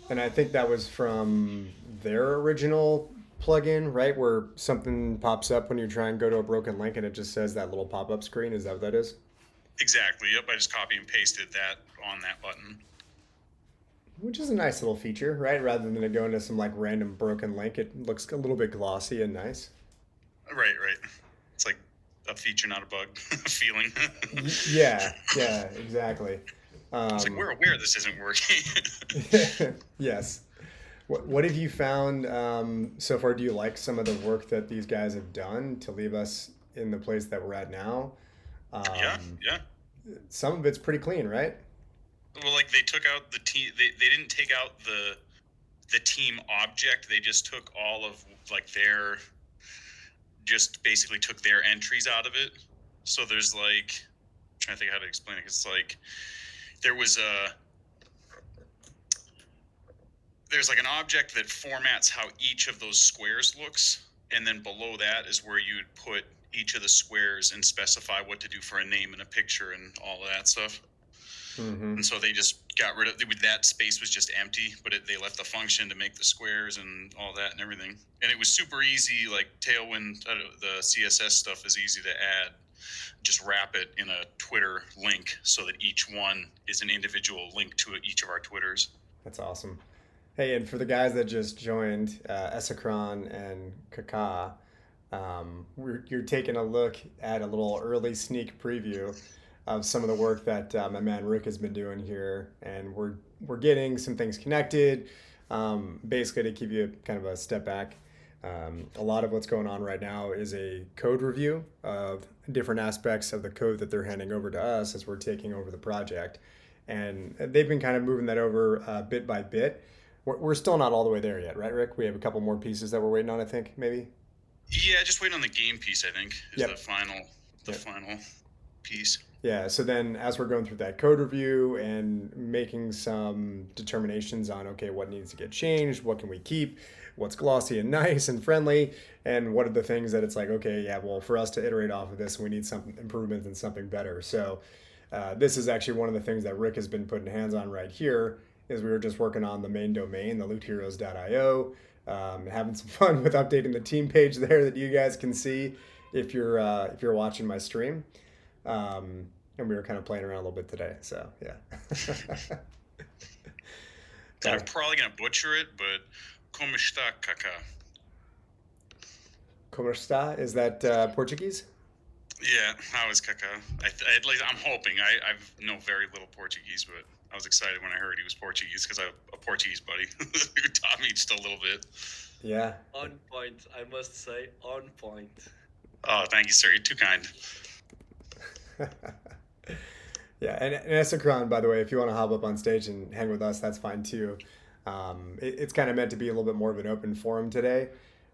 And I think that was from their original plugin, right? Where something pops up when you try and go to a broken link and it just says that little pop up screen. Is that what that is? Exactly. Yep. I just copy and pasted that on that button. Which is a nice little feature, right? Rather than it going to some like random broken link, it looks a little bit glossy and nice. Right. Right. It's like a feature, not a bug. Feeling. Yeah, yeah, exactly. It's like Um, we're aware this isn't working. yes. What have you found so far? Do you like some of the work that these guys have done to leave us in the place that we're at now? Yeah. Um, Yeah. some of it's pretty clean, right? Well, like they took out the team. They didn't take out the team object. They just took all of like their just basically took their entries out of it. So there's like I'm trying to think how to explain it. It's like there was a there's like an object that formats how each of those squares looks, and then below that is where you'd put each of the squares and specify what to do for a name and a picture and all of that stuff. Mm-hmm. And so they just got rid of that space was just empty, but they left the function to make the squares and all that and everything. And it was super easy. Like Tailwind, the CSS stuff is easy to add. Just wrap it in a Twitter link so that each one is an individual link to each of our Twitters. That's awesome. Hey, and for the guys that just joined, Esakron and Kaka, you're taking a look at a little early sneak preview of some of the work that my man Rick has been doing here, and we're getting some things connected. Basically, to give you kind of a step back, a lot of what's going on right now is a code review of different aspects of the code that they're handing over to us as we're taking over the project, and they've been kind of moving that over bit by bit. We're still not all the way there yet, right, Rick? We have a couple more pieces that we're waiting on, I think, maybe. Yeah, just waiting on the game piece. I think is Yep. the Yep. final piece. Yeah, so then as we're going through that code review and making some determinations on, okay, what needs to get changed, what can we keep, what's glossy and nice and friendly, and what are the things that it's like, okay, yeah, well, for us to iterate off of this, we need some improvements and something better. So this is actually one of the things that Rick has been putting hands on right here is we were just working on the main domain, the lootheroes.io, having some fun with updating the team page there that you guys can see if you're watching my stream. And we were kind of playing around a little bit today. So yeah. And I'm probably gonna butcher it, but como está, Kaká? Como está? Is that Portuguese? Yeah, how is Kaká? At least I'm hoping. I've know very little Portuguese, but I was excited when I heard he was Portuguese because I have a Portuguese buddy who taught me just a little bit. Yeah. On point, I must say, on point. Oh, thank you, sir. You're too kind. Yeah, and Esakron, by the way, if you want to hop up on stage and hang with us, that's fine too. It's kind of meant to be a little bit more of an open forum today,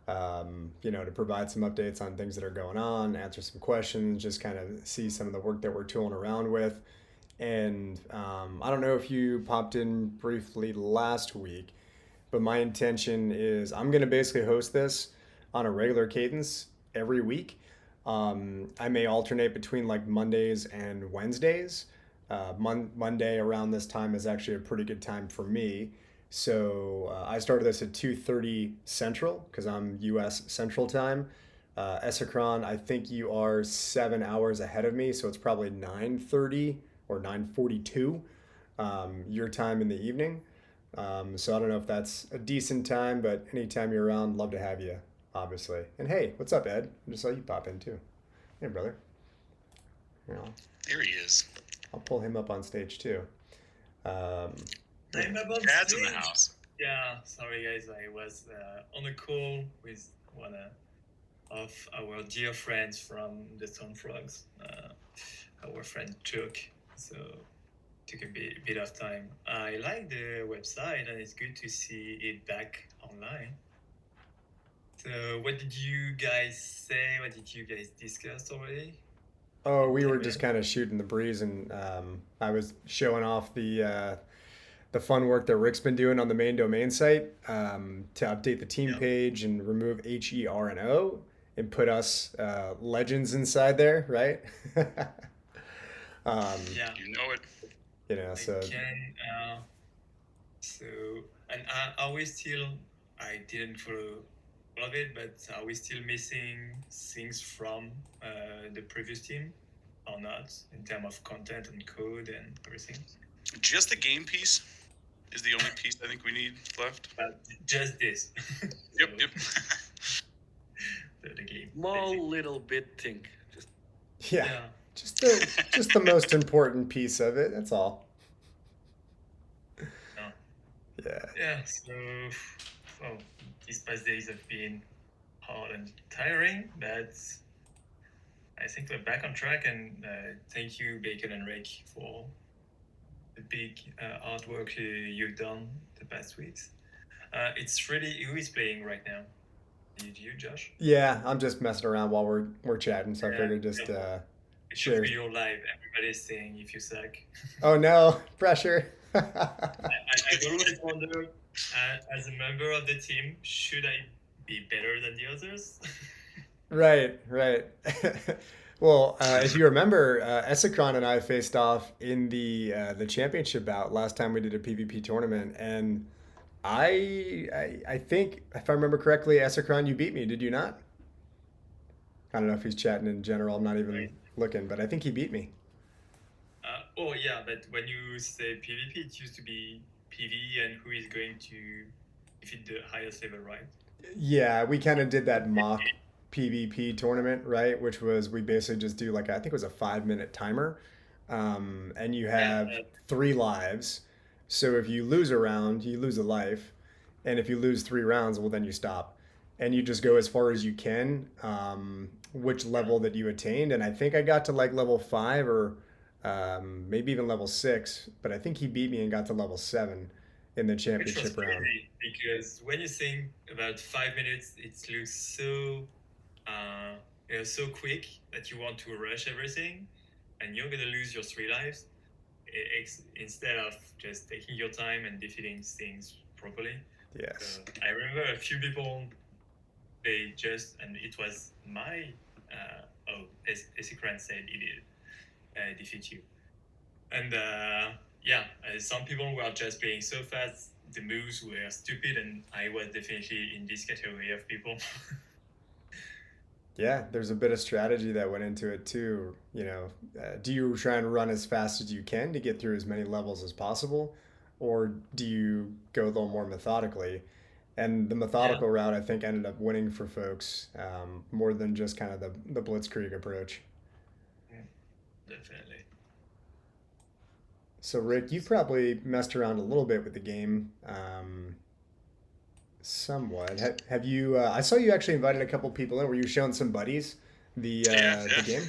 to provide some updates on things that are going on, answer some questions, just kind of see some of the work that we're tooling around with. And I don't know if you popped in briefly last week, but my intention is I'm going to basically host this on a regular cadence every week. I may alternate between like Mondays and Wednesdays. Monday around this time is actually a pretty good time for me. So I started this at 2:30 Central because I'm U.S. Central Time. Esacron, I think you are 7 hours ahead of me, so it's probably 9:30 or 9:42 your time in the evening. So I don't know if that's a decent time, but anytime you're around, love to have you, obviously. And hey, what's up, Ed? I just saw you pop in too. Hey, brother. You know, There he is. I'll pull him up on stage too. Um, yeah. I'm up on Dad's in the stage. house. Yeah, sorry guys, I was on a call with one of our dear friends from the Stone Frogs, our friend Chuck. So took a bit of time. I like the website and it's good to see it back online. So what did you guys say? What did you guys discuss already? Oh, we 10 were just minutes? kind of shooting the breeze, and I was showing off the fun work that Rick's been doing on the main domain site to update the team Yeah. page and remove HERNO and put us legends inside there, right? um, Yeah. You know it. you know, I so can. So And are we still? I didn't follow all of it, but are we still missing things from the previous team or not in terms of content and code and everything? Just the game piece is the only piece I think we need left. But just this. Yep, So, yep. the game. Small little bit thing. Just Yeah, Yeah. just the most important piece of it. That's all. No. Yeah. Yeah. So, well, these past days have been hard and tiring, but I think we're back on track. And thank you, Bacon and Rick, for the big hard work you've done the past weeks. It's really who is playing right now? You, Josh? Yeah, I'm just messing around while we're chatting, so I Yeah. figured just It should share. be your live. Everybody's saying if you suck. Oh no, pressure. I've always wondered, as a member of the team, should I be better than the others? Right, right. Well, if you remember, Esicron and I faced off in the championship bout last time we did a PvP tournament, and I think if I remember correctly, Esicron, you beat me, did you not? I don't know if he's chatting in general. I'm not even Right. looking, but I think he beat me. Oh yeah, but when you say PvP, it used to be PvE and who is going to defeat the highest level, right? Yeah, we kind of did that mock PvP tournament, right? Which was we basically just do like I think it was a 5 minute timer, and you Yeah. have 3 lives. So if you lose a round, you lose a life, and if you lose 3 rounds, well then you stop, and you just go as far as you can, which level that you attained. And I think I got to like level 5 or maybe even level 6, but I think he beat me and got to level 7 in the Which was championship round. crazy because when you think about 5 minutes, it looks so uh, so quick that you want to rush everything, and you're gonna lose your 3 lives instead of just taking your time and defeating things properly. Yes. I remember a few people, they just, and it was my, Esikran said he did defeat you. And yeah, some people were just playing so fast, the moves were stupid, and I was definitely in this category of people. Yeah, there's a bit of strategy that went into it too. Do you try and run as fast as you can to get through as many levels as possible, or do you go a little more methodically? And the Yeah, methodical route, I think, ended up winning for folks more than just kind of the blitzkrieg approach. definitely. So, Rick, you probably messed around a little bit with the game, somewhat. Have you? I saw you actually invited a couple people in. Were you showing some buddies Yeah, the yeah. game?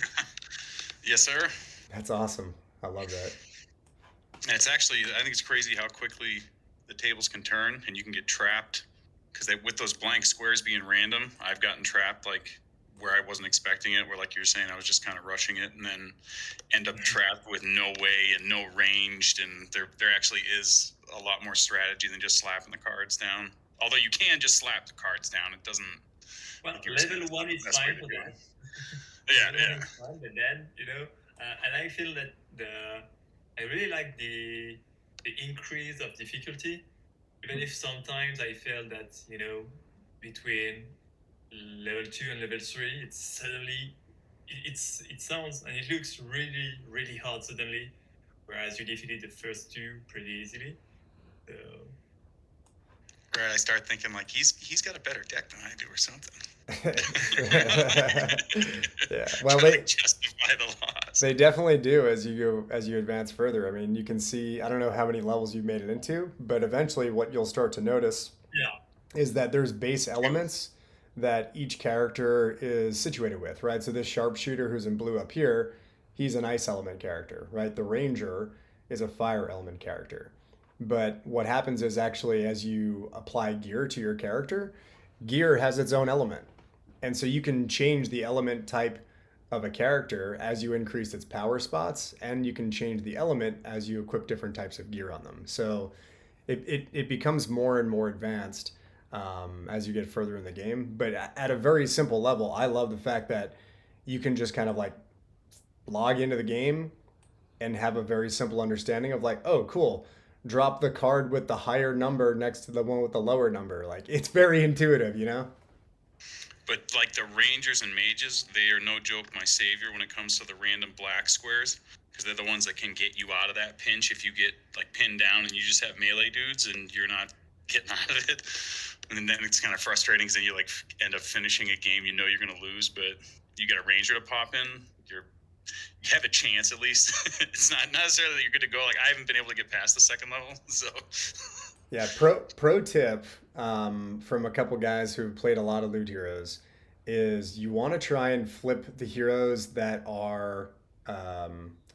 Yes, sir. That's awesome. I love that. And it's actually, I think it's crazy how quickly the tables can turn and you can get trapped. Because with those blank squares being random, I've gotten trapped like where I wasn't expecting it. Where, like you're saying, I was just kind of rushing it, and then end up trapped with no way and no ranged. And there actually is a lot more strategy than just slapping the cards down. Although you can just slap the cards down, it doesn't. Well, Like you were saying, level it's not one is the best way fine to for do that. it. Yeah, Level one yeah. is fine, but then and I feel that I really like the increase of difficulty, even if sometimes I feel that between level 2 and level 3, it's suddenly it sounds and it looks really really hard suddenly, whereas you defeated the first two pretty easily. So Right. I start thinking like he's got a better deck than I do or something. Yeah. Well, Trying to justify the loss. they definitely do as you advance further. I mean, you can see I don't know how many levels you've made it into, but eventually what you'll start to notice yeah, is that there's base elements that each character is situated with, right? So this sharpshooter who's in blue up here, he's an ice element character, right? The ranger is a fire element character. But what happens is actually as you apply gear to your character, gear has its own element. And so you can change the element type of a character as you increase its power spots, and you can change the element as you equip different types of gear on them. So it becomes more and more advanced as you get further in the game. But at a very simple level, I love the fact that you can just kind of like log into the game and have a very simple understanding of like, oh, cool. drop the card with the higher number next to the one with the lower number. Like it's very intuitive, you know? But like the rangers and mages, they are no joke my savior when it comes to the random black squares, because they're the ones that can get you out of that pinch if you get like pinned down and you just have melee dudes and you're not getting out of it. And then it's kind of frustrating because then you like end up finishing a game you know you're going to lose, but you got a ranger to pop in, you have a chance at least. It's not necessarily that you're good to go. Like I haven't been able to get past the second level, so Yeah, pro tip from a couple guys who've played a lot of loot heroes is you want to try and flip the heroes that are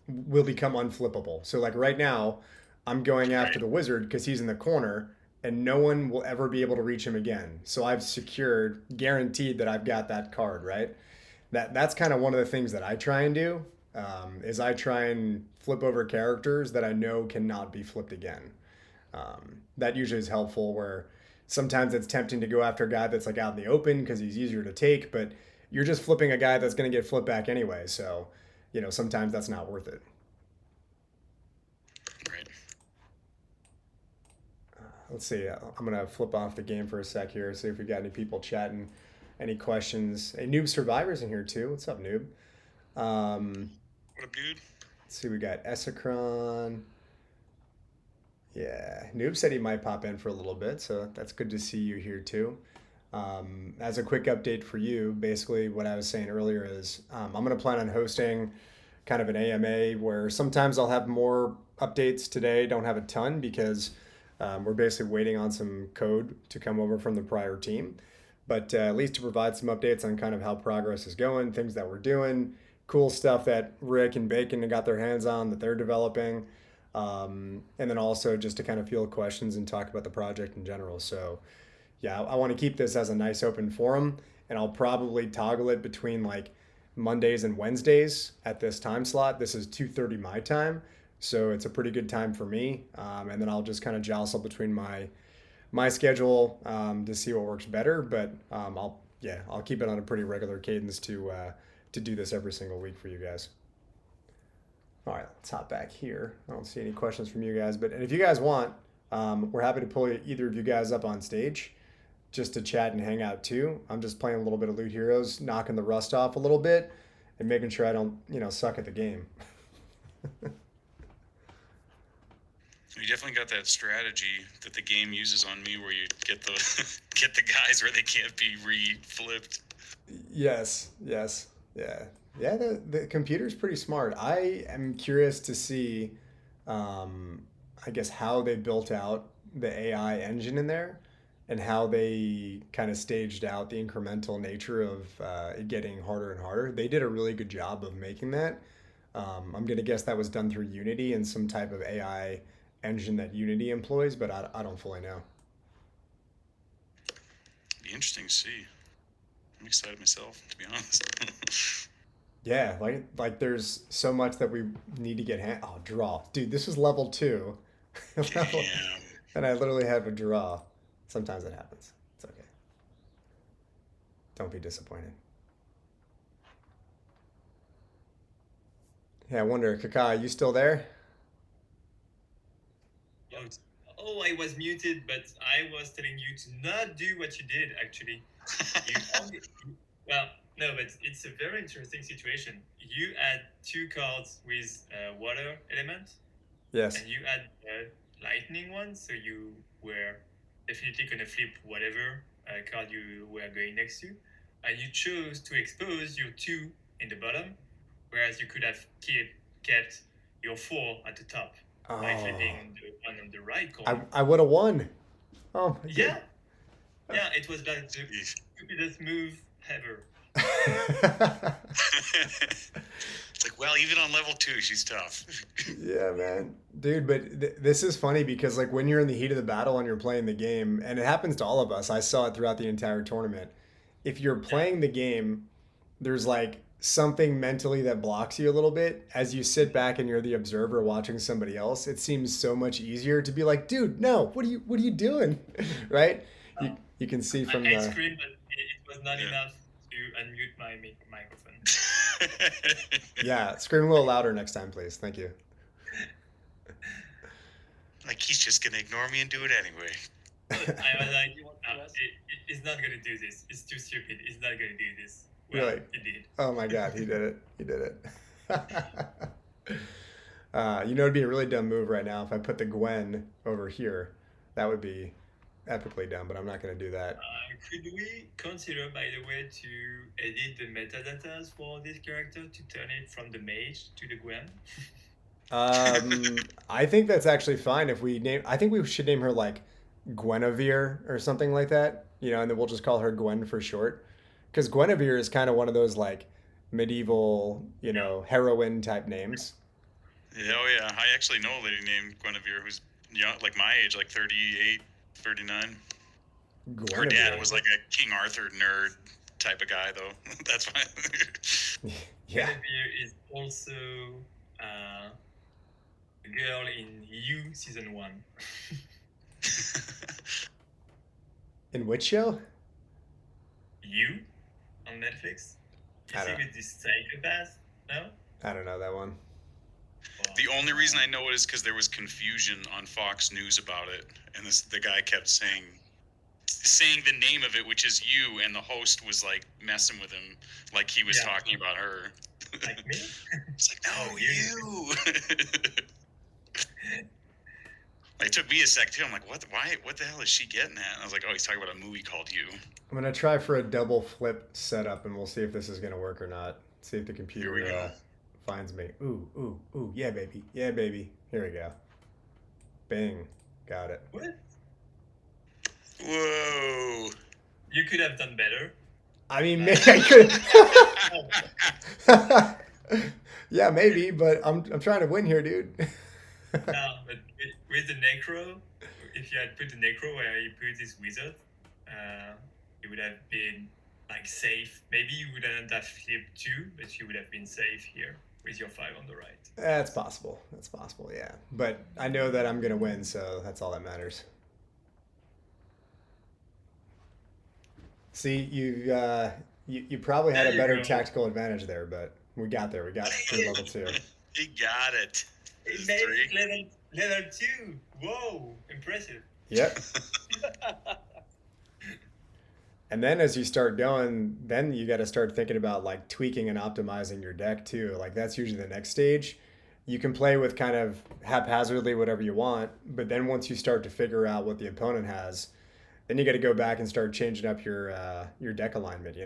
will become unflippable. So like right now, I'm going after right. the wizard because he's in the corner and no one will ever be able to reach him again. So I've secured, guaranteed that I've got that card, right? That's kind of one of the things that I try and do is I try and flip over characters that I know cannot be flipped again. That usually is helpful where sometimes it's tempting to go after a guy that's like out in the open because he's easier to take, but you're just flipping a guy that's going to get flipped back anyway. So, you know, sometimes that's not worth it. Right. Let's see. I'm going to flip off the game for a sec here, see if we got any people chatting, any questions. Hey, Noob Survivor's in here too. What's up, Noob? What up, dude? Let's see. We got Esacron. Yeah, Noob said he might pop in for a little bit, so that's good to see you here too. As a quick update for you, basically what I was saying earlier is I'm going to plan on hosting kind of an AMA where sometimes I'll have more updates today, don't have a ton because we're basically waiting on some code to come over from the prior team. But at least to provide some updates on kind of how progress is going, things that we're doing, cool stuff that Rick and Bacon got their hands on that they're developing. And then also just to kind of field questions and talk about the project in general. So yeah, I want to keep this as a nice open forum, and I'll probably toggle it between like Mondays and Wednesdays at this time slot. This is 2:30 my time, so it's a pretty good time for me. And then I'll just kind of jostle between my schedule to see what works better. But I'll keep it on a pretty regular cadence to do this every single week for you guys. All right, let's hop back here. I don't see any questions from you guys, but and if you guys want, we're happy to pull either of you guys up on stage just to chat and hang out too. I'm just playing a little bit of Loot Heroes, knocking the rust off a little bit, and making sure I don't, suck at the game. You definitely got that strategy that the game uses on me, where you get the get the guys where they can't be re-flipped. Yes, yeah. Yeah, the computer's pretty smart. I am curious to see, I guess, how they built out the AI engine in there and how they kind of staged out the incremental nature of it getting harder and harder. They did a really good job of making that. I'm going to guess that was done through Unity and some type of AI engine that Unity employs, but I don't fully know. Be interesting to see. I'm excited myself, to be honest. Yeah, like there's so much that we need to get oh, draw. Dude, this was level 2. Level- Damn. and I literally have a draw. Sometimes it happens. It's okay. Don't be disappointed. Yeah, I wonder, Kaka, you still there? Oh, I was muted, but I was telling you to not do what you did, actually. You only, well, no, but it's a very interesting situation. You had 2 cards with water element, Yes. and you had a lightning one, so you were definitely going to flip whatever card you were going next to. And you chose to expose your 2 in the bottom, whereas you could have kept your 4 at the top by Oh, flipping the one on the right corner. I would have won. Oh my Yeah, yeah, it was like the stupidest move ever. It's like, well, even on level 2, she's tough. Yeah, man. Dude, but this is funny because like when you're in the heat of the battle and you're playing the game, and it happens to all of us. I saw it throughout the entire tournament. If you're playing the game, there's like something mentally that blocks you a little bit as you sit back and you're the observer watching somebody else. It seems so much easier to be like, dude, no, what are you doing? Right? You can see from I the screamed, but it was not enough to unmute my microphone. yeah, scream a little louder next time, please. Thank you. Like he's just gonna ignore me and do it anyway. But I was like, You want no, to ask? he's not gonna do this. It's too stupid. He's not gonna do this. You're Well, like, he did. oh my God, he did it. He did it. It'd be a really dumb move right now if I put the Gwen over here. That would be epically dumb, but I'm not going to do that. Could we consider, by the way, to edit the metadata for this character to turn it from the mage to the Gwen? I think that's actually fine if we name. I think we should name her like Guinevere or something like that. And then we'll just call her Gwen for short. Because Guinevere is kind of one of those like medieval, heroine type names. Yeah, oh yeah. I actually know a lady named Guinevere who's young, like my age, like 38, 39. Her dad Guinevere. was like a King Arthur nerd type of guy, though. That's why. Yeah. Guinevere is also the girl in You season 1. In which show? You on Netflix? I You see don't- with this psychopath? No? I don't know that one. The only reason I know it is because there was confusion on Fox News about it, and the guy kept saying the name of it, which is You, and the host was like messing with him, like he was Yeah. talking about her. Like me? It's like, no, Oh, you. It took me a sec too. I'm like, what? Why? What the hell is she getting at? And I was like, oh, he's talking about a movie called You. I'm gonna try for a double flip setup, and we'll see if this is gonna work or not. See if the Here we computer go. finds me. Ooh, yeah, baby, yeah, baby. Here we go. Bing, got it. What? Whoa. You could have done better. I mean, maybe I could. Yeah, maybe, but I'm trying to win here, dude. No, but with the Necro, if you had put the Necro where you put this wizard, it would have been like safe. Maybe you wouldn't have flipped 2, but you would have been safe here with your 5 on the right. That's possible. That's possible. Yeah, but I know that I'm gonna win, so that's all that matters. See, you probably had There a you better go. tactical advantage there, but we got there. We got through level 2. He got it. It Is made 3. it level 2. Whoa, impressive. Yep. And then as you start going, then you got to start thinking about like tweaking and optimizing your deck too. Like that's usually the next stage. You can play with kind of haphazardly whatever you want, but then once you start to figure out what the opponent has, then you got to go back and start changing up your deck alignment.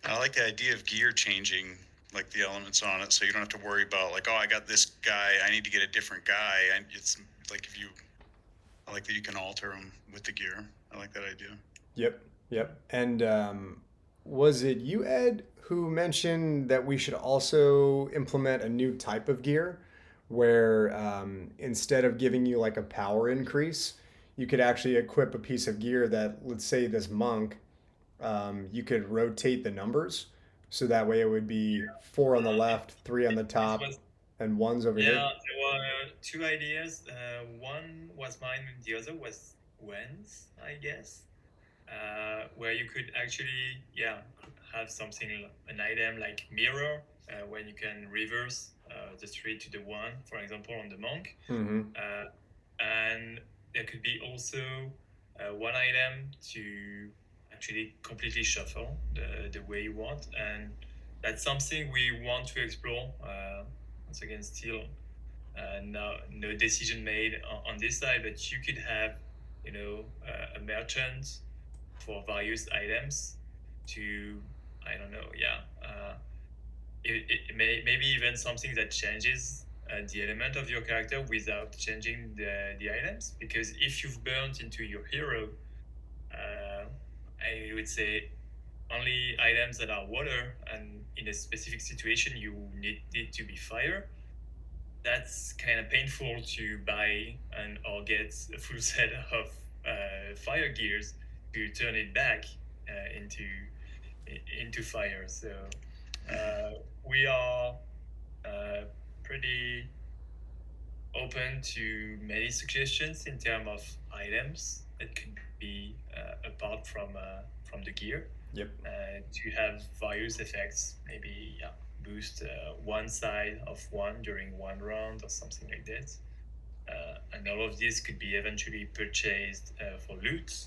I like the idea of gear changing, like the elements on it, so you don't have to worry about like, oh, I got this guy, I need to get a different guy. And it's like I like that you can alter them with the gear. I like that idea. Yep. And was it you, Ed, who mentioned that we should also implement a new type of gear where instead of giving you like a power increase, you could actually equip a piece of gear that, let's say this monk, you could rotate the numbers. So that way it would be 4 on the left, 3 on the top, This was- and 1's over Yeah, here. there were 2 ideas. One was mine, and the other was Gwen's, I guess. Where you could actually, have something, an item like mirror, when you can reverse the 3 to the 1, for example, on the monk. Mm-hmm. And there could be also one item to actually completely shuffle the way you want, and that's something we want to explore. Once again, still no decision made on this side, but you could have a merchant for various items to, I don't know, maybe even something that changes the element of your character without changing the items, because if you've burnt into your hero, I would say only items that are water, and in a specific situation you need it to be fire. That's kind of painful to buy or get a full set of fire gears to turn it back into fire. So we are pretty open to many suggestions in terms of items that could be apart from the gear. Yep. To have various effects, maybe boost one side of one during one round or something like that. And all of this could be eventually purchased for loot,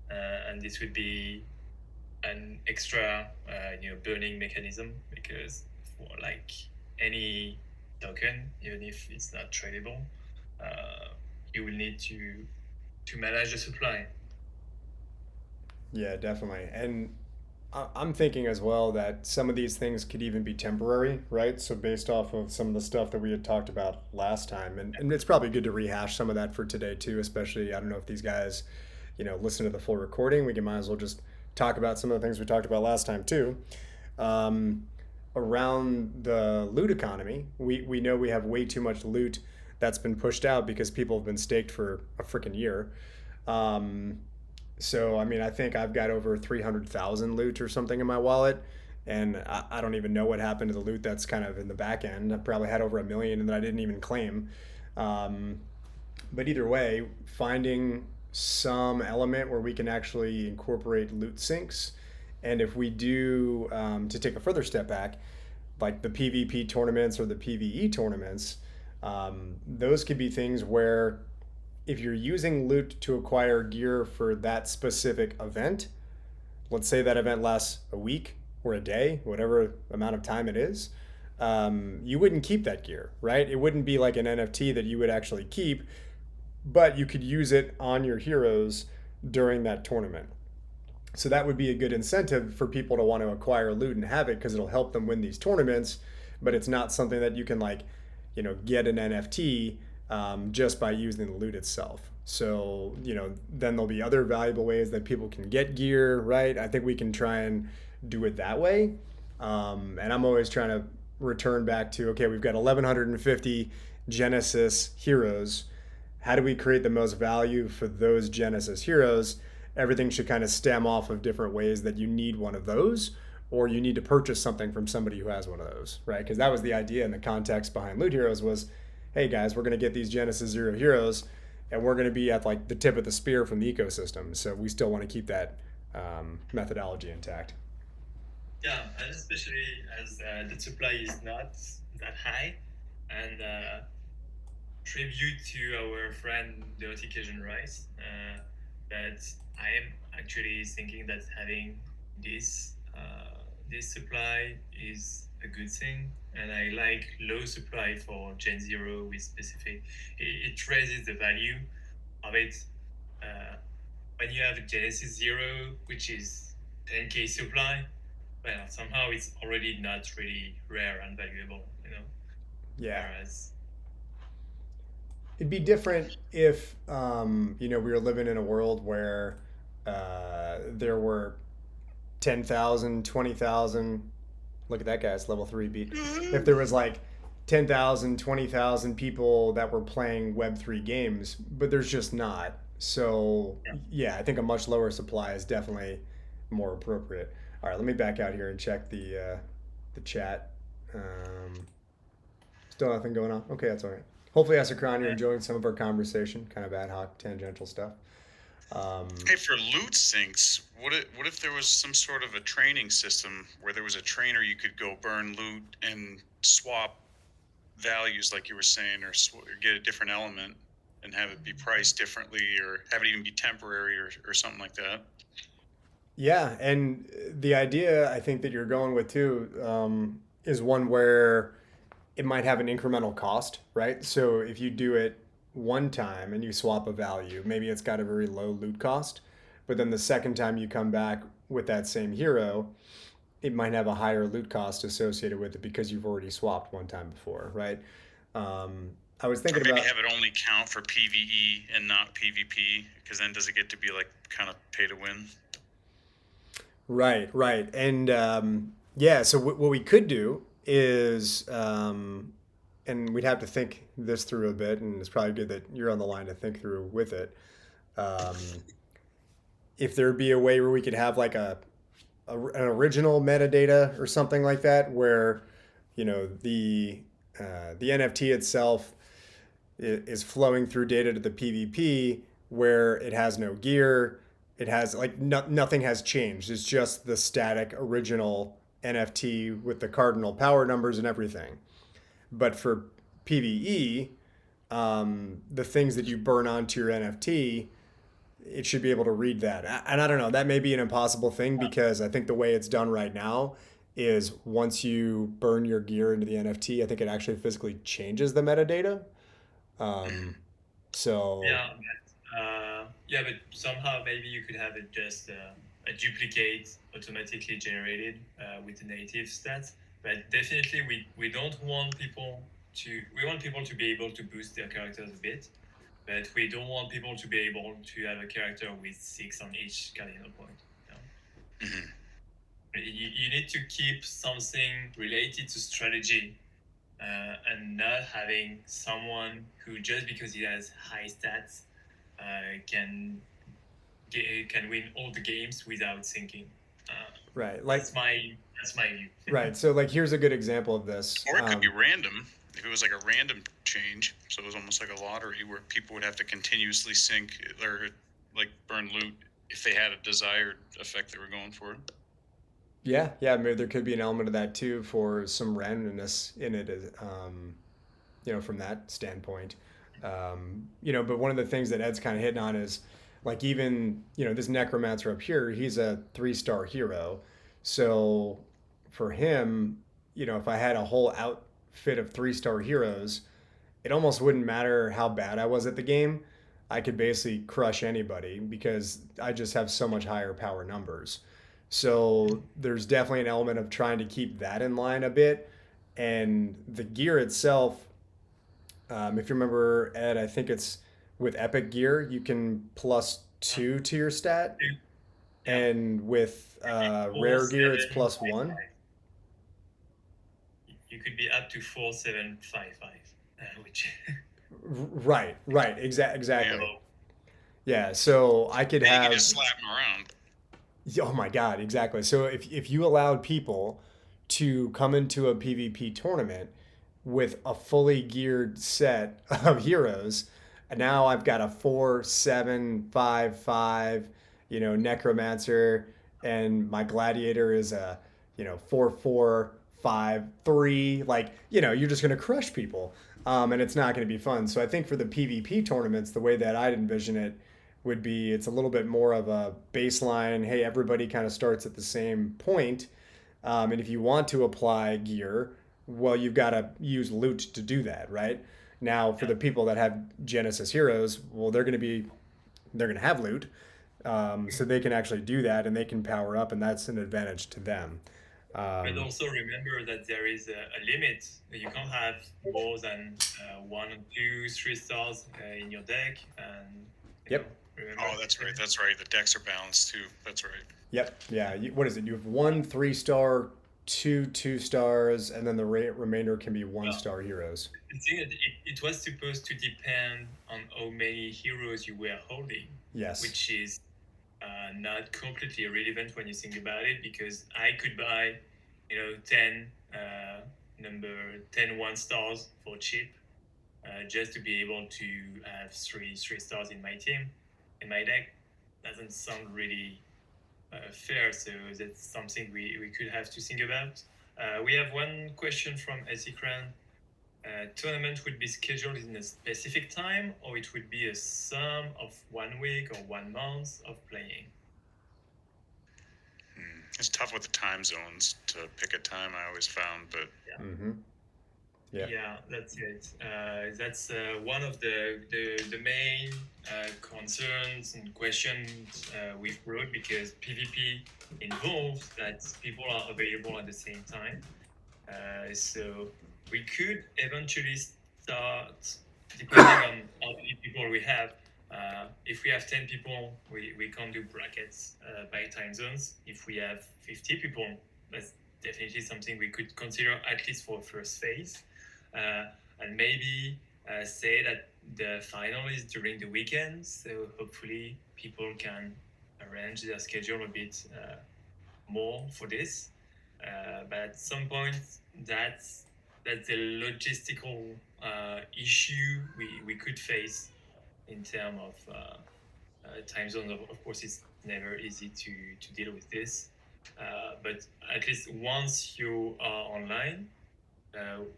and this would be an extra burning mechanism, because for like any token, even if it's not tradable, you will need to manage the supply. Yeah, definitely. And I'm thinking as well that some of these things could even be temporary, right? So based off of some of the stuff that we had talked about last time, and it's probably good to rehash some of that for today too, especially I don't know if these guys, listen to the full recording. We can might as well just talk about some of the things we talked about last time too. Um, Around the loot economy, we know we have way too much loot that's been pushed out because people have been staked for a freaking year. Um, so, I mean, I think I've got over 300,000 loot or something in my wallet. And I don't even know what happened to the loot that's kind of in the back end. I probably had over a million and that I didn't even claim. Um, but either way, finding some element where we can actually incorporate loot sinks. And if we do, to take a further step back, like the PvP tournaments or the PvE tournaments, those could be things where if you're using loot to acquire gear for that specific event, let's say that event lasts a week or a day, whatever amount of time it is, you wouldn't keep that gear, right? It wouldn't be like an NFT that you would actually keep, but you could use it on your heroes during that tournament. So that would be a good incentive for people to want to acquire loot and have it because it'll help them win these tournaments. But it's not something that you can like, get an NFT just by using the loot itself. So then there'll be other valuable ways that people can get gear, right? I think we can try and do it that way. And I'm always trying to return back to okay, we've got 1,150 Genesis heroes. How do we create the most value for those Genesis heroes? Everything should kind of stem off of different ways that you need one of those or you need to purchase something from somebody who has one of those, right? Because that was the idea and the context behind Loot Heroes was, hey guys, we're going to get these Genesis Zero heroes and we're going to be at like the tip of the spear from the ecosystem. So we still want to keep that methodology intact. Yeah, and especially as the supply is not that high, and tribute to our friend Dirty Cajun Rice, that I am actually thinking that having this supply is a good thing, and I like low supply for Gen Zero with specific. It raises the value of it. Uh, when you have a Genesis Zero, which is 10k supply, well, somehow it's already not really rare and valuable. Yeah. Whereas, It'd be different if, we were living in a world where there were 10,000, 20,000. Look at that guy's level 3 beat. If there was like 10,000, 20,000 people that were playing Web3 games, but there's just not. So, yeah, yeah, I think a much lower supply is definitely more appropriate. All right, let me back out here and check the chat. Um, Still nothing going on. Okay, that's all right. Hopefully, Asakran, you're uh, enjoying some of our conversation, kind of ad hoc, tangential stuff. Um, Hey, for loot sinks, what if there was some sort of a training system where there was a trainer you could go burn loot and swap values, like you were saying, or get a different element and have it be priced differently, or have it even be temporary, or something like that. yeah, and the idea I think that you're going with too is one where it might have an incremental cost, right? So if you do it one time and you swap a value, maybe it's got a very low loot cost, but then the second time you come back with that same hero, it might have a higher loot cost associated with it because you've already swapped one time before, right? I was Or thinking maybe about have it only count for PVE and not PvP, because then does it get to be like kind of pay to win? right, right, and yeah. So what we could do is, and we'd have to think this through a bit, and it's probably good that you're on the line to think through with it. Um, if there'd be a way where we could have like an original metadata or something like that, where the NFT itself is flowing through data to the PvP, where it has no gear, it has like nothing has changed. It's just the static original NFT with the cardinal power numbers and everything. But for PVE, the things that you burn onto your NFT, it should be able to read that. And I don't know, that may be an impossible thing because I think the way it's done right now is once you burn your gear into the NFT, I think it actually physically changes the metadata. Um, so Yeah, but somehow maybe you could have it just a duplicate automatically generated with the native stats. But definitely, we don't want people we want people to be able to boost their characters a bit, but we don't want people to be able to have a character with 6 on each cardinal point. Mhm. You need to keep something related to strategy and not having someone who just because he has high stats can win all the games without thinking. right, like That's my view. right. So like here's a good example of this. Or it could be random. If it was like a random change, so it was almost like a lottery where people would have to continuously sync or like burn loot if they had a desired effect they were going for. Yeah, yeah, maybe there could be an element of that too for some randomness in it, from that standpoint. But one of the things that Ed's kind of hitting on is like even, this necromancer up here, he's a 3-star hero. So for him, if I had a whole outfit of 3-star heroes, it almost wouldn't matter how bad I was at the game. I could basically crush anybody because I just have so much higher power numbers. So there's definitely an element of trying to keep that in line a bit. And the gear itself, if you remember, Ed, I think it's with epic gear, you can +2 to your stat. Yeah, And with four rare gear, it's seven +1. you could be up to 4755, which Right, right, exactly. Yeah. Yeah, so I could And you can have. just slap them around. Oh my God, exactly. So if you allowed people to come into a PvP tournament with a fully geared set of heroes, and now I've got a 4-7-5-5, necromancer, and my gladiator is a 4-4-5-3. Like, you're just gonna crush people, and it's not gonna be fun. So I think for the PvP tournaments, the way that I'd envision it would be it's a little bit more of a baseline. Hey, everybody kind of starts at the same point, and if you want to apply gear, well, you've got to use loot to do that, right? Now, for yeah. the people that have Genesis heroes, well, they're going to have loot, so they can actually do that and they can power up, and that's an advantage to them. But Um, also remember that there is a limit. You can't have more than 1, 2, 3 stars in your deck, and yep. remember. Oh, that's right. That's right. The decks are balanced too. That's right. Yep. Yeah. What is it? You have one 3-star, two 2-stars, and then the remainder can be 1-star heroes. The thing is, it was supposed to depend on how many heroes you were holding, Yes. which is not completely irrelevant when you think about it, because I could buy, 10 number 10 1-stars for cheap, just to be able to have three stars in my team, in my deck. Doesn't sound really fair, so that's something we could have to think about. We have one question from Esikran. Tournament would be scheduled in a specific time, or it would be a sum of 1 week or 1 month of playing? It's tough with the time zones to pick a time. I always found, but Mm-hmm. Yeah. Yeah, that's it. That's one of the main concerns and questions we've brought, because PvP involves that people are available at the same time. So we could eventually start, depending on how many people we have. If we have 10 people, we can't do brackets by time zones. If we have 50 people, that's definitely something we could consider, at least for first phase. And maybe say that the final is during the weekend, so hopefully people can arrange their schedule a bit more for this. But at some point, that's the logistical issue we could face in terms of time zones. Of course, it's never easy to deal with this. But at least once you are online,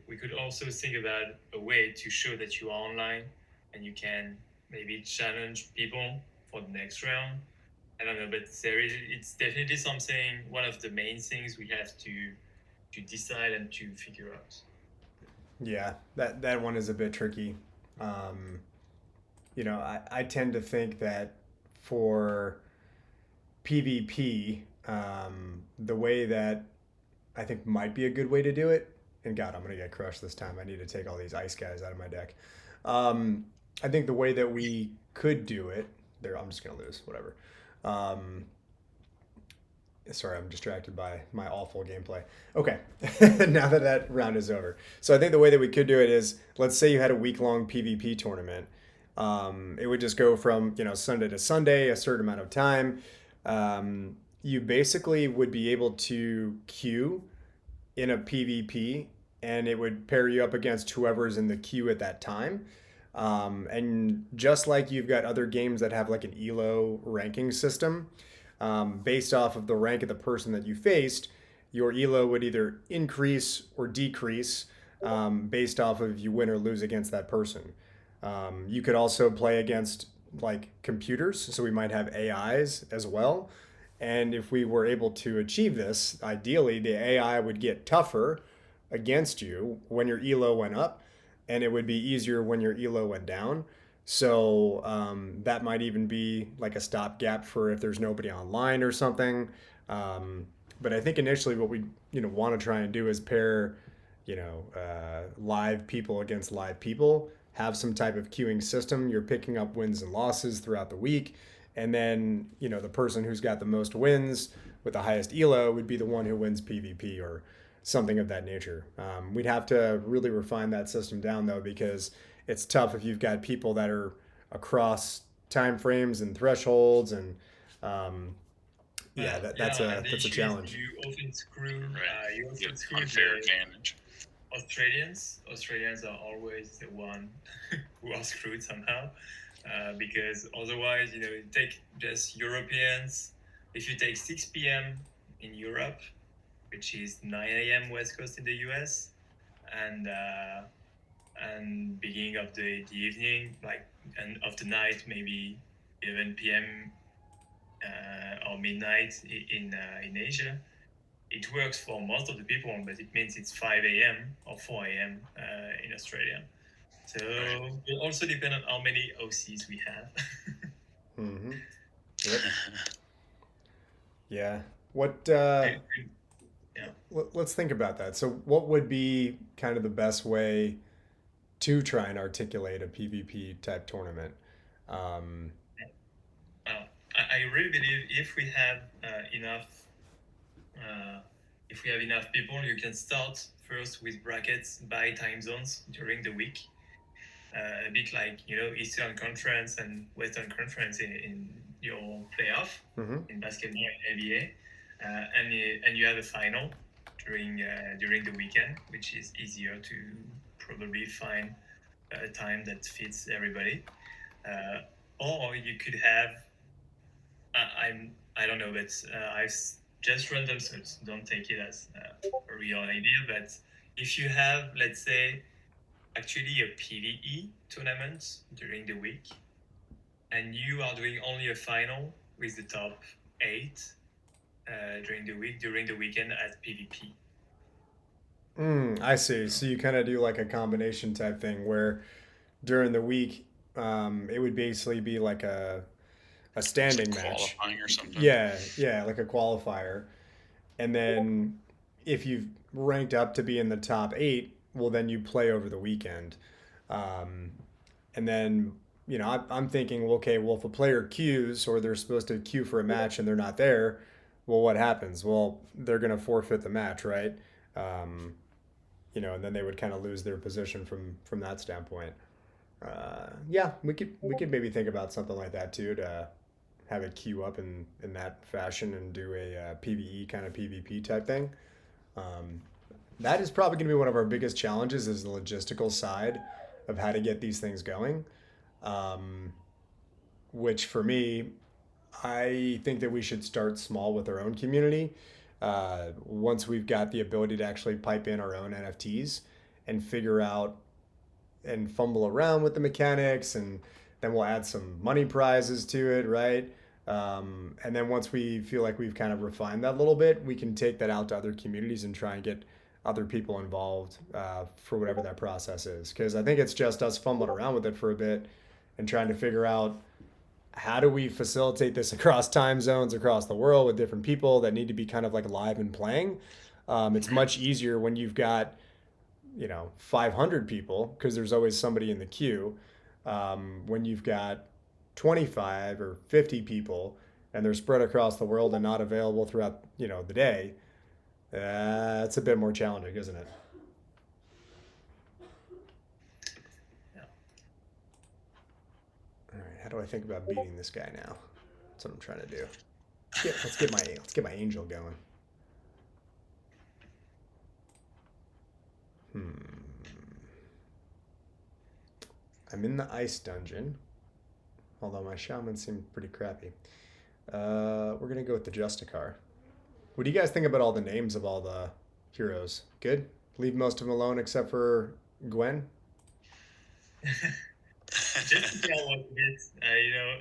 we could also think about a way to show that you are online and you can maybe challenge people for the next round. I don't know, but it's definitely something, one of the main things we have to decide and to figure out. Yeah, that one is a bit tricky. Um, I tend to think that for PvP, the way that I think might be a good way to do it, and God, I'm gonna get crushed this time. I need to take all these ice guys out of my deck. Um, I think the way that we could do it, there, I'm just gonna lose, whatever. Um, Sorry, I'm distracted by my awful gameplay. Okay, now that that round is over. So I think the way that we could do it is, let's say you had a week-long PvP tournament. It would just go from, Sunday to Sunday, a certain amount of time. You basically would be able to queue in a PvP, and it would pair you up against whoever's in the queue at that time. And just like you've got other games that have like an ELO ranking system, based off of the rank of the person that you faced, your ELO would either increase or decrease based off of if you win or lose against that person. You could also play against like computers, so we might have AIs as well. And if we were able to achieve this, ideally the AI would get tougher against you when your ELO went up, and it would be easier when your ELO went down. So that might even be like a stopgap for if there's nobody online or something. Um, but I think initially what we want to try and do is pair live people against live people. Have some type of queuing system. You're picking up wins and losses throughout the week, and then the person who's got the most wins with the highest elo would be the one who wins PvP or something of that nature. We'd have to really refine that system down though, because it's tough if you've got people that are across time frames and thresholds, and yeah, that's Yeah, and a the that's a issue is challenge. Right. you Yep. often screw Unfair the advantage. Australians. Australians are always the one who are screwed somehow, because otherwise, you take just Europeans. If you take 6 p.m. in Europe, which is 9 a.m. West Coast in the US, and beginning of the evening, like and of the night, maybe 11 p.m. Or midnight in Asia. It works for most of the people, but it means it's 5 a.m. or 4 a.m. In Australia. So Right. it also depends on how many OCs we have. Mm-hmm. Yep. Yeah. What? Yeah. Let's think about that. So, what would be kind of the best way to try and articulate a PvP type tournament? Um, I really believe if we have uh, enough people, you can start first with brackets by time zones during the week. A bit like Eastern Conference and Western Conference in your playoff mhm. in basketball and NBA, and you have a final during the weekend, which is easier to probably find a time that fits everybody. Uh, or you could have I don't know, but I've just random, so don't take it as a real idea. But if you have, let's say, actually a PVE tournament during the week, and you are doing only a final with the top 8 during the weekend as PvP. I see. So you kind of do like a combination type thing where during the week, it would basically be like a It's like standing match. qualifying or something. Yeah, yeah, like a qualifier. And then if you've ranked up to be in the top 8, well, then you play over the weekend. Um, and then, I'm thinking, well, okay, well, if a player queues or they're supposed to queue for a match and they're not there, well, what happens? Well, they're going to forfeit the match, right? Um, and then they would kind of lose their position from that standpoint. Yeah, we could maybe think about something like that too, to have it queue up in that fashion and do a PVE kind of PvP type thing. Um, that is probably going to be one of our biggest challenges, is the logistical side of how to get these things going. Um, which for me, I think that we should start small with our own community. once we've got the ability to actually pipe in our own NFTs and figure out and fumble around with the mechanics, and then we'll add some money prizes to it, right? And then once we feel like we've kind of refined that a little bit, we can take that out to other communities and try and get other people involved for whatever that process is. Because I think it's just us fumbling around with it for a bit and trying to figure out how do we facilitate this across time zones across the world with different people that need to be kind of like live and playing. It's much easier when you've got 500 people because there's always somebody in the queue. When you've got 25 or 50 people and they're spread across the world and not available throughout the day, it's a bit more challenging, isn't it? Yeah. All right, how do I think about beating this guy now? That's what I'm trying to do. Let's get my angel going. I'm in the ice dungeon, although my shaman seemed pretty crappy. We're gonna go with the Justicar. What do you guys think about all the names of all the heroes? Good. Leave most of them alone except for Gwen. Just to tell what it is,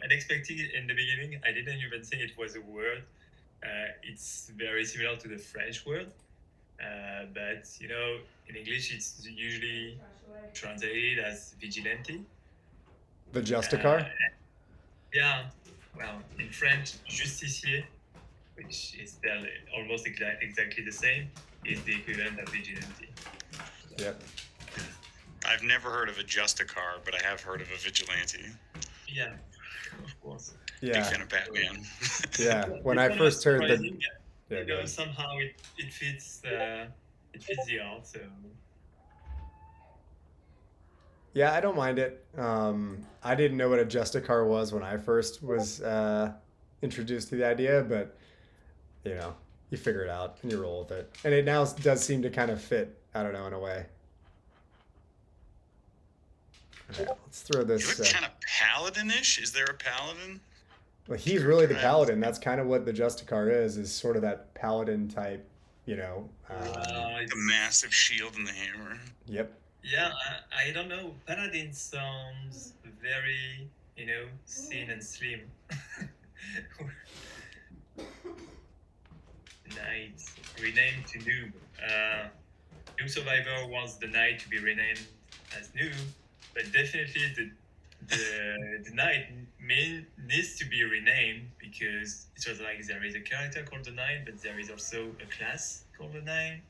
unexpected in the beginning, I didn't even think it was a word. It's very similar to the French word, but in English it's usually translated as vigilante. The Justicar. Yeah, well, in French, justicier, which is spelled almost exactly the same, is the equivalent of vigilante. Yep. I've never heard of a Justicar, but I have heard of a vigilante. Yeah, of course. Big Yeah. fan of Batman. Yeah. When I first heard the somehow it fits the art. So Yeah, I don't mind it. I didn't know what a Justicar was when I first was introduced to the idea, but you figure it out and you roll with it, and it now does seem to kind of fit. I don't know, in a way. All right, let's throw You this. look kind of paladin-ish. Is there a paladin? Well, he's really the paladin. That's kind of what the Justicar is sort of that paladin type. The massive shield and the hammer. Yep. yeah, I don't know. Paladin sounds very thin and slim. Knight renamed to Noob. Noob Survivor wants the knight to be renamed as Noob, but definitely the knight needs to be renamed because it was like there is a character called the knight, but there is also a class called the knight.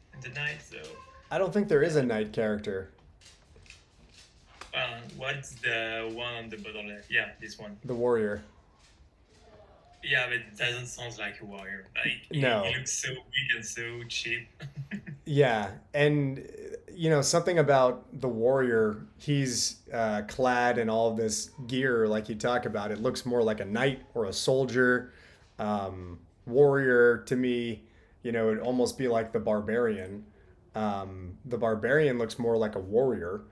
So I don't think there is a knight character. what's the one on the bottom left? Yeah, this one. The warrior. Yeah, but it doesn't sound like a warrior. Like No. he looks so big and so cheap. Yeah, and something about the warrior. He's clad in all of this gear, like you talk about. It looks more like a knight or a soldier. Warrior to me, it'd almost be like the barbarian. The barbarian looks more like a warrior.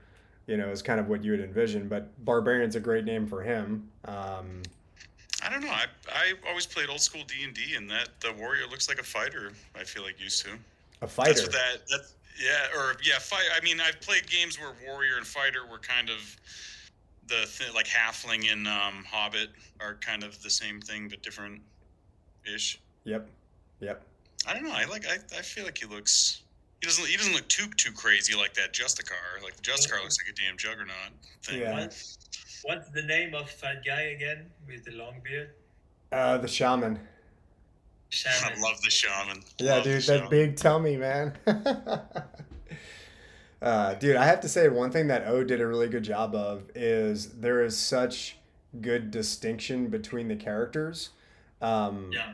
Is kind of what you would envision. But barbarian's a great name for him. I don't know. I always played old school D&D, and that the warrior looks like a fighter. I feel like used to. A fighter. That's what fight. I mean, I've played games where warrior and fighter were kind of like halfling and Hobbit are kind of the same thing but different ish. Yep. I don't know. I feel like he looks. He doesn't look too crazy like that Justicar. Like the Justicar looks like a damn juggernaut thing. Yeah. What's the name of that guy again with the long beard? The shaman. Shaman. I love the shaman. Yeah, dude, that big tummy, man. Dude, I have to say one thing that O did a really good job of is there is such good distinction between the characters.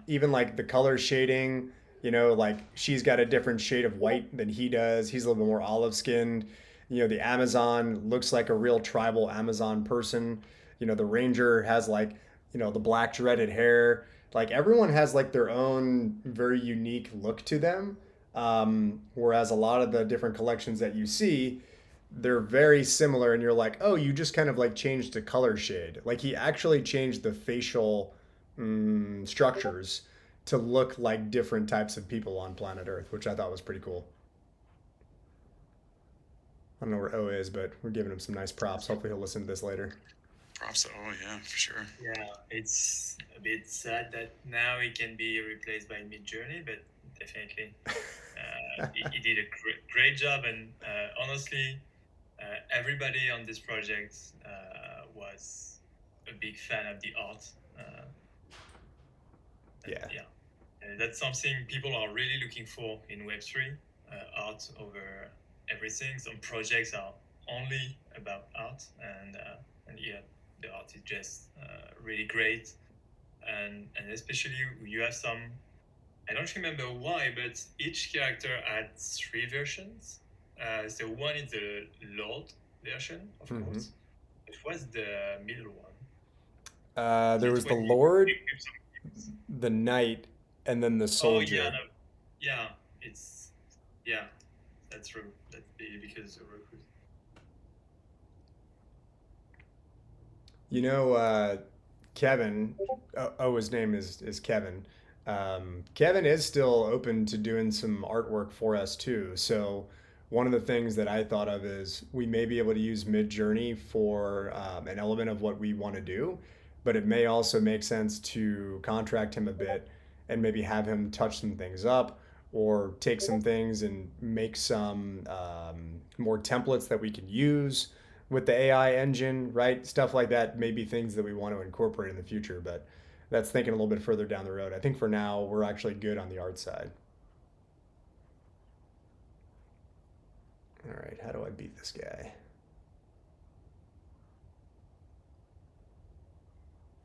Even like the color shading, like she's got a different shade of white than he does. He's a little bit more olive skinned. The Amazon looks like a real tribal Amazon person. The Ranger has like, the black dreaded hair. Like everyone has like their own very unique look to them. Whereas a lot of the different collections that you see, they're very similar and you're like, oh, you just kind of like changed the color shade. Like he actually changed the facial structures to look like different types of people on planet Earth, which I thought was pretty cool. I don't know where O is, but we're giving him some nice props. Hopefully he'll listen to this later. Props. Oh yeah, for sure. Yeah, it's a bit sad that now he can be replaced by Midjourney, but definitely he did a great job. And honestly, everybody on this project was a big fan of the art. Yeah. Yeah, that's something people are really looking for in Web3. Art over everything. Some projects are only about art, and yeah, the art is just really great. And especially you have some. I don't remember why, but each character had 3 versions. So one is the Lord version, of course. It was the middle one. There was That's the when Lord, you equip some. the Knight, and then the Oh yeah, Soldier. no, yeah, it's yeah, that's true. That's because of recruit. You know, Kevin, his name is Kevin. Kevin is still open to doing some artwork for us too. So one of the things that I thought of is we may be able to use Midjourney for an element of what we want to do, but it may also make sense to contract him a bit and maybe have him touch some things up or take some things and make some more templates that we can use with the AI engine, right? Stuff like that may be things that we want to incorporate in the future, but that's thinking a little bit further down the road. I think for now, we're actually good on the art side. All right, how do I beat this guy?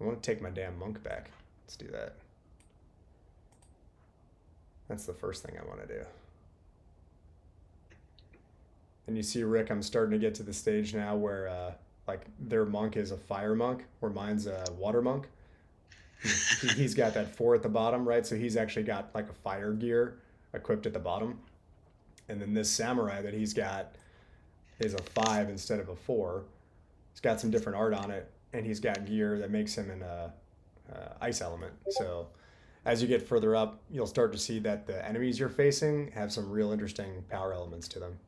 I want to take my damn monk back. Let's do that. That's the first thing I want to do. And you see, Rick, I'm starting to get to the stage now where like their monk is a fire monk, where mine's a water monk. He's got that 4 at the bottom, right? So he's actually got like a fire gear equipped at the bottom. And then this samurai that he's got is a 5 instead of a 4. He's got some different art on it, and he's got gear that makes him an ice element. So as you get further up, you'll start to see that the enemies you're facing have some real interesting power elements to them.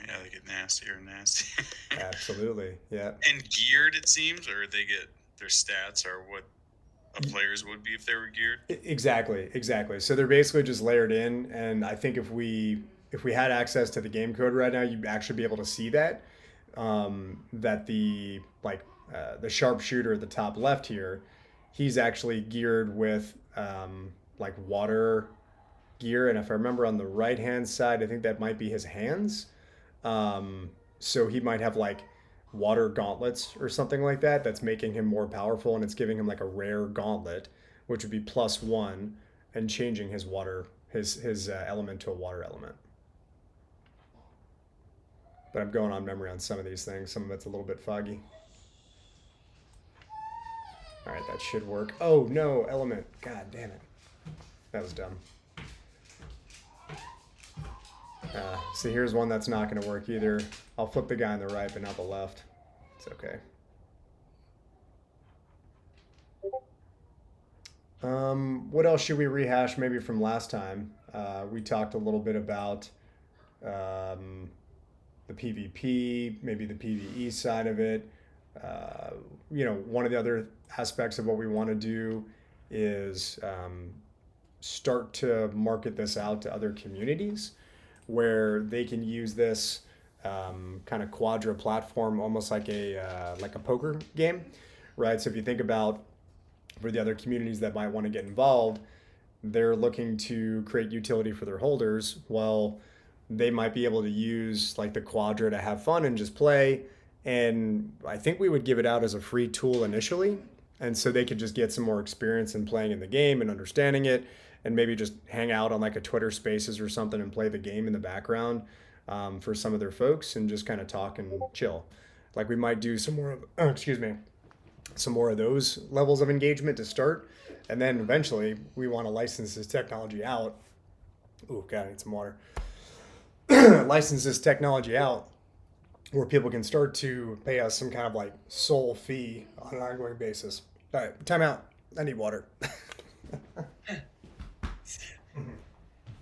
Yeah, they get nastier and nasty. Absolutely, yeah. And geared, it seems, or they get their stats are what a player's would be if they were geared. Exactly. So they're basically just layered in, and I think if we had access to the game code right now, you'd actually be able to see that that the sharpshooter at the top left here, he's actually geared with like water gear, and if I remember on the right hand side, I think that might be his hands. So he might have like water gauntlets or something like that that's making him more powerful, and it's giving him like a rare gauntlet, which would be +1, and changing his water his element to a water element. But I'm going on memory on some of these things. Some of it's a little bit foggy. All right, that should work. Oh no, element. God damn it. That was dumb. So here's one that's not going to work either. I'll flip the guy on the right, but not the left. It's okay. What else should we rehash maybe from last time? We talked a little bit about the PvP, maybe the PvE side of it. One of the other aspects of what we want to do is start to market this out to other communities where they can use this kind of Quadra platform, almost like a poker game, right? So if you think about for the other communities that might want to get involved, they're looking to create utility for their holders. Well, they might be able to use like the Quadra to have fun and just play. And I think we would give it out as a free tool initially. And so they could just get some more experience in playing in the game and understanding it, and maybe just hang out on like a Twitter Spaces or something and play the game in the background for some of their folks and just kind of talk and chill. Like we might do some more of, some more of those levels of engagement to start. And then eventually we want to license this technology out. Ooh, God, I need some water. License this technology out where people can start to pay us some kind of like sole fee on an ongoing basis. All right, time out. I need water.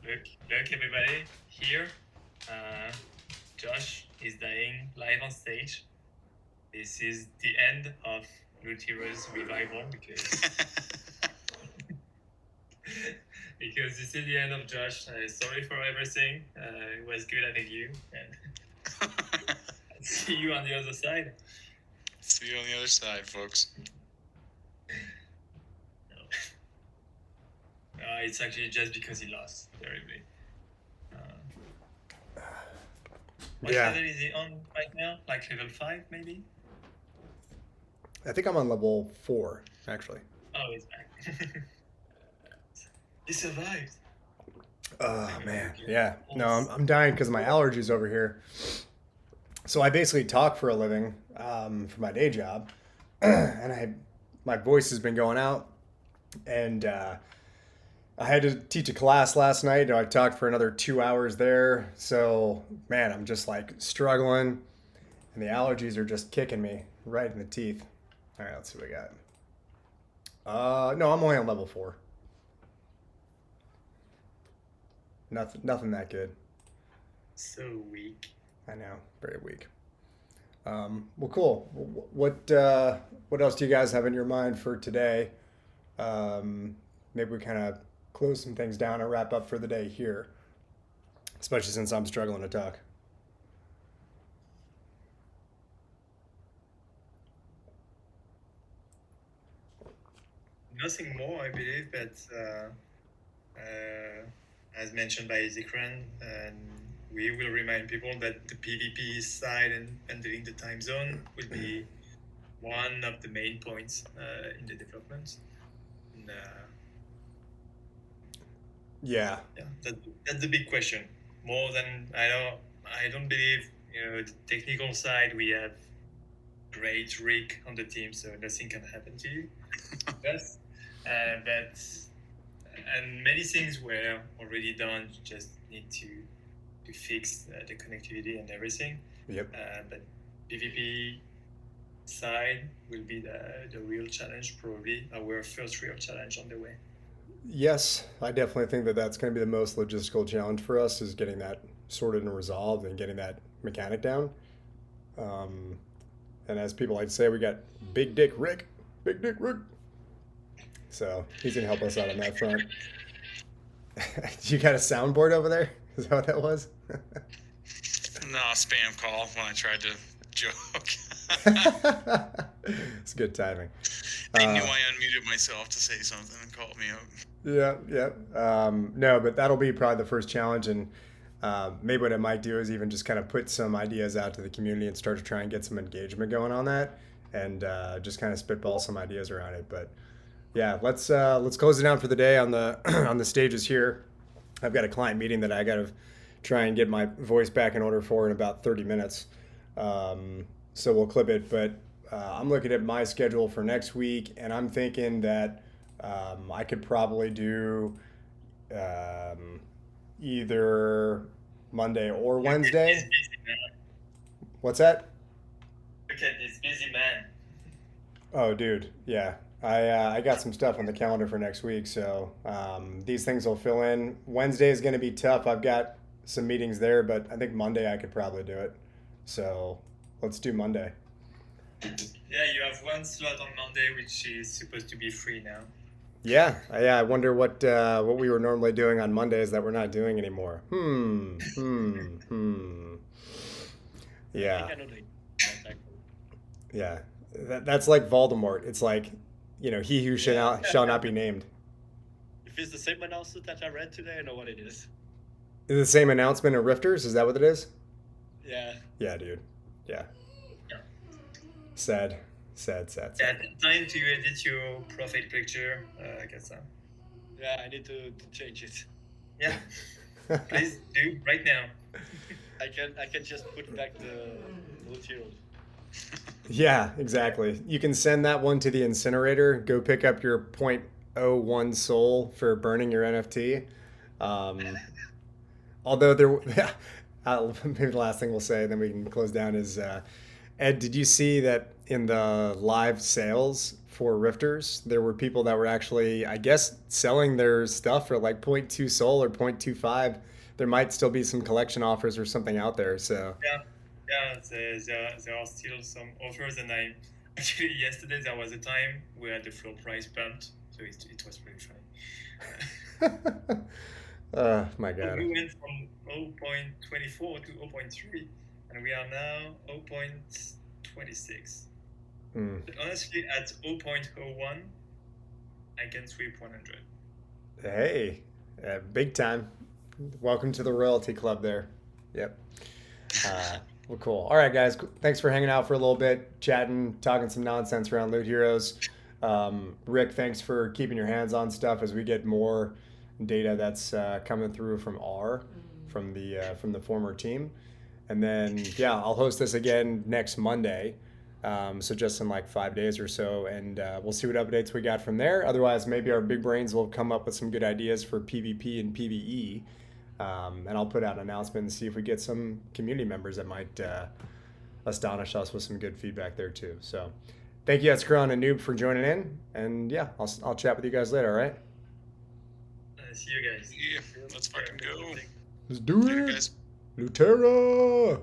look, everybody. Here, Josh is dying live on stage. This is the end of Lutiro's revival because this is the end of Josh. Sorry for everything. It was good having you, and see you on the other side. See you on the other side, folks. It's actually just because he lost terribly. What level is he on right now? Like level 5, maybe? I think I'm on level 4, actually. Oh, he's back. He survived. Oh, man. Yeah. No, I'm dying because of my allergies over here. So I basically talk for a living for my day job. And my voice has been going out. And I had to teach a class last night. I talked for another 2 hours there. So, man, I'm just like struggling. And the allergies are just kicking me right in the teeth. All right, let's see what we got. No, I'm only on level 4. Nothing that good. So weak. I know, very weak. Well, cool. What else do you guys have in your mind for today? Maybe we kind of close some things down and wrap up for the day here, especially since I'm struggling to talk. Nothing more, I believe, but as mentioned by Zikran, we will remind people that the PvP side and handling the time zone will be one of the main points in the development. And, Yeah. That's the big question. More than I don't believe the technical side we have great rig on the team, so nothing can happen to you. Yes. And many things were already done. You just need to fix the connectivity and everything. Yep. But PvP side will be the real challenge, probably our first real challenge on the way. Yes, I definitely think that that's going to be the most logistical challenge for us is getting that sorted and resolved and getting that mechanic down. And as people like to say, we got Big Dick Rick. So he's going to help us out on that front. You got a soundboard over there? Is that what that was? No, spam call when I tried to joke. It's good timing. They knew I unmuted myself to say something and called me up. Yeah. No, but that'll be probably the first challenge. And maybe what I might do is even just kind of put some ideas out to the community and start to try and get some engagement going on that and just kind of spitball some ideas around it. But yeah, let's close it down for the day on the on the stages here. I've got a client meeting that I got to try and get my voice back in order for in about 30 minutes. So we'll clip it. But I'm looking at my schedule for next week, and I'm thinking that I could probably do either Monday or Wednesday. What's that? Look at this busy man. Oh, dude, yeah. I got some stuff on the calendar for next week, so these things will fill in. Wednesday is going to be tough. I've got some meetings there, but I think Monday I could probably do it. So let's do Monday. Yeah, you have one slot on Monday, which is supposed to be free now. Yeah. I wonder what we were normally doing on Mondays that we're not doing anymore. Yeah. Yeah. That's like Voldemort. It's like, he who shall not be named. If it's the same announcement that I read today, I know what it is. Is it the same announcement in Rifters? Is that what it is? Yeah. Yeah, dude. Yeah. Yeah. Sad. Yeah, time to edit your profile picture, I guess. Yeah, I need to change it. Yeah. Please do right now. I can just put back the material. Yeah, exactly. You can send that one to the incinerator. Go pick up your .01 soul for burning your NFT. Although maybe the last thing we'll say, then we can close down is, Ed, did you see that in the live sales for Rifters, there were people that were actually, I guess, selling their stuff for like zero point 0.2 Sol or 0.25. There might still be some collection offers or something out there. So Yeah, there are still some offers, and I actually yesterday there was a time where the floor price pumped, so it was pretty funny. My So God. we went from 0.24 to 0.3, and we are now 0.26. But honestly, at 0.01, I can sweep 100. Hey, big time. Welcome to the royalty club there. Yep. Well, cool. All right, guys. Thanks for hanging out for a little bit, chatting, talking some nonsense around Loot Heroes. Rick, thanks for keeping your hands on stuff as we get more data that's coming through from the former team. And then, yeah, I'll host this again next Monday. So just in like 5 days or so, and we'll see what updates we got from there. Otherwise, maybe our big brains will come up with some good ideas for PvP and PvE. And I'll put out an announcement and see if we get some community members that might astonish us with some good feedback there too. So thank you, Escron and Noob, for joining in. And yeah, I'll chat with you guys later, all right? See you guys. Yeah, let's fucking go. Let's do Later, it. guys. Lutera!